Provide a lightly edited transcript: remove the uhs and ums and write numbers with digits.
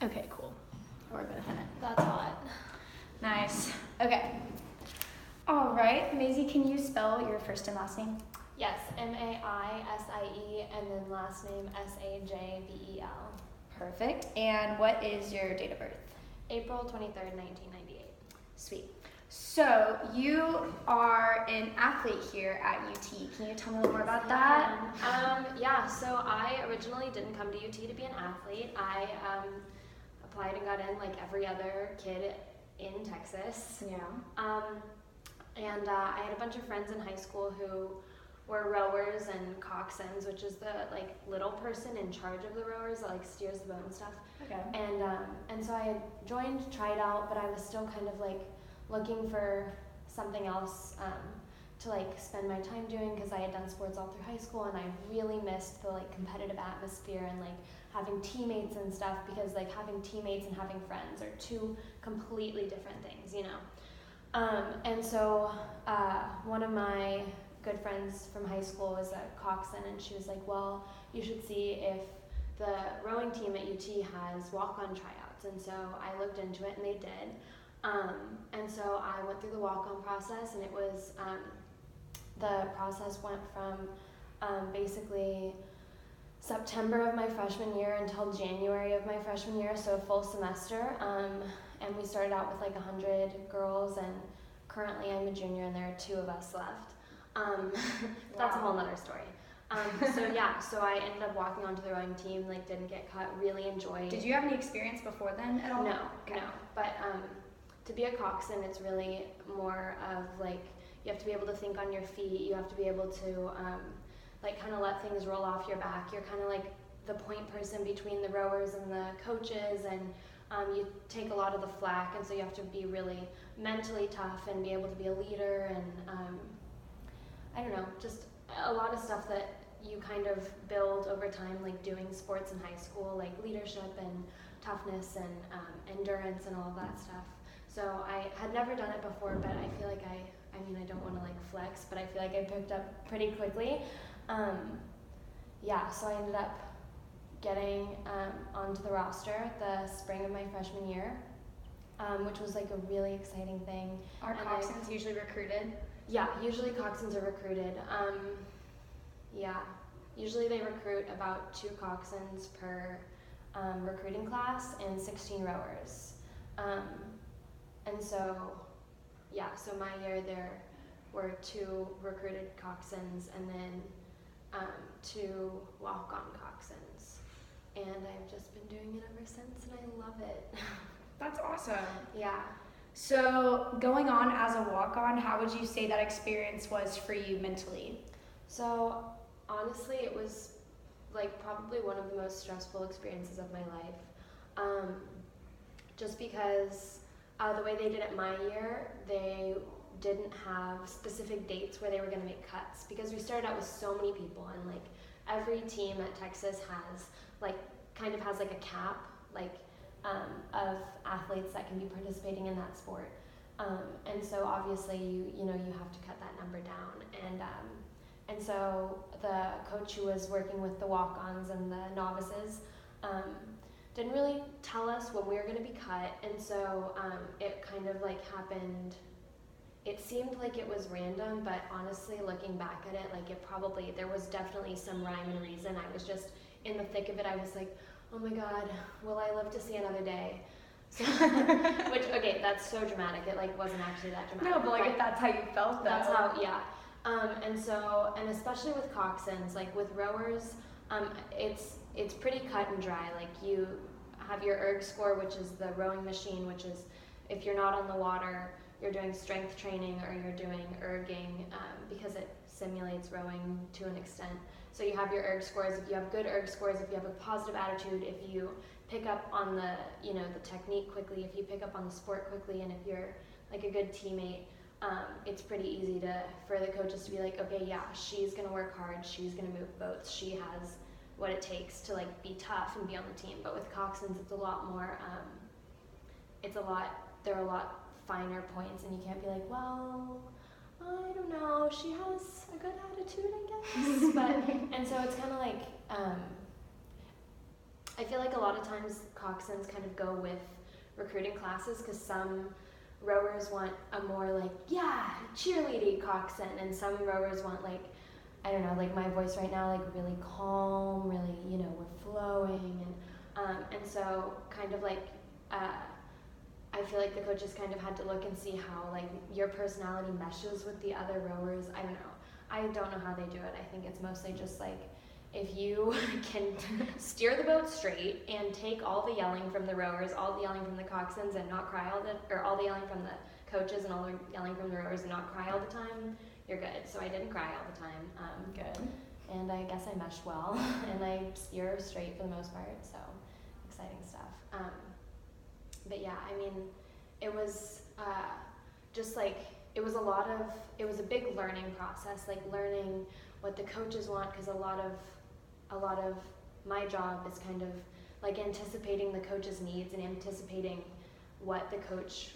Okay, cool. Or a minute. That's hot. Nice. Okay. All right, Maisie, can you spell your first and last name? Yes, Maisie, and then last name Sajbel. Perfect. And what is your date of birth? April 23rd, 1998. Sweet. So you are an athlete here at UT. Can you tell me a little more about that? So I originally didn't come to UT to be an athlete. I applied and got in like every other kid in Texas. Yeah. I had a bunch of friends in high school who were rowers and coxswains, which is the like little person in charge of the rowers that like steers the boat and stuff. Okay. And so I had joined, tried out, but I was still kind of like looking for something else to like spend my time doing, because I had done sports all through high school and I really missed the like competitive atmosphere and like having teammates and stuff, because like having teammates and having friends are two completely different things, you know. And so one of my good friends from high school was a coxswain, and she was like, well, you should see if the rowing team at UT has walk-on tryouts. And so I looked into it and they did. And so I went through the walk-on process, and it was, the process went from basically September of my freshman year until January of my freshman year, so a full semester. And we started out with like 100 girls, and currently I'm a junior and there are 2 of us left. That's a whole nother story. So I ended up walking onto the rowing team, like didn't get cut, really enjoyed. Did you have any experience before then at all? No, okay. no. But to be a coxswain, it's really more of like, you have to be able to think on your feet, you have to be able to like kind of let things roll off your back. You're kind of like the point person between the rowers and the coaches, and you take a lot of the flack, and so you have to be really mentally tough and be able to be a leader, and I don't know, just a lot of stuff that you kind of build over time, like doing sports in high school, like leadership and toughness and endurance and all of that stuff. So I had never done it before, but I feel like I don't want to like flex, but I feel like I picked up pretty quickly. So I ended up getting onto the roster the spring of my freshman year, which was like a really exciting thing. Are coxswains usually recruited? Yeah, usually coxswains are recruited. Usually they recruit about 2 coxswains per recruiting class and 16 rowers. So my year there were 2 recruited coxswains and then 2 walk-on coxswains. And I've just been doing it ever since, and I love it. That's awesome. Yeah. So going on as a walk-on, how would you say that experience was for you mentally? So honestly, it was like probably one of the most stressful experiences of my life. Just because the way they did it my year, they didn't have specific dates where they were going to make cuts, because we started out with so many people, and like every team at Texas has like a cap of athletes that can be participating in that sport, and so obviously you have to cut that number down, and so the coach who was working with the walk-ons and the novices didn't really tell us when we were going to be cut, and so it kind of like happened. It seemed like it was random, but honestly, looking back at it, like there was definitely some rhyme and reason. I was just in the thick of it. I was like, oh my God, will I live to see another day? So, okay, that's so dramatic. It like wasn't actually that dramatic. No, but like if that's how you felt, though. That's how, yeah. And especially with coxswains, like with rowers, it's pretty cut and dry. Like you have your erg score, which is the rowing machine, which is if you're not on the water, you're doing strength training or you're doing erging, because it simulates rowing to an extent. So you have your erg scores. If you have good erg scores, if you have a positive attitude, if you pick up on the technique quickly, if you pick up on the sport quickly, and if you're like a good teammate, it's pretty easy for the coaches to be like, okay, yeah, she's gonna work hard, she's gonna move boats, she has what it takes to like be tough and be on the team. But with coxswains, it's a lot more. There are a lot finer points, and you can't be like, well, I don't know, she has a good attitude, I guess. And so it's kind of like, I feel like a lot of times coxswains kind of go with recruiting classes because some rowers want a more like, yeah, cheerleading coxswain, and some rowers want like, I don't know, like my voice right now, like really calm, really, you know, we're flowing, and so kind of like, I feel like the coaches kind of had to look and see how like your personality meshes with the other rowers. I don't know. I don't know how they do it. I think it's mostly just like if you can steer the boat straight and take all the yelling from the rowers, all the yelling from the coxswains, and not cry all the yelling from the coaches and all the yelling from the rowers and not cry all the time, you're good. So I didn't cry all the time. Good. And I guess I meshed well, and I steer straight for the most part. So exciting stuff. But yeah, I mean, it was just like it was a big learning process, like learning what the coaches want, because a lot of my job is kind of like anticipating the coach's needs and anticipating what the coach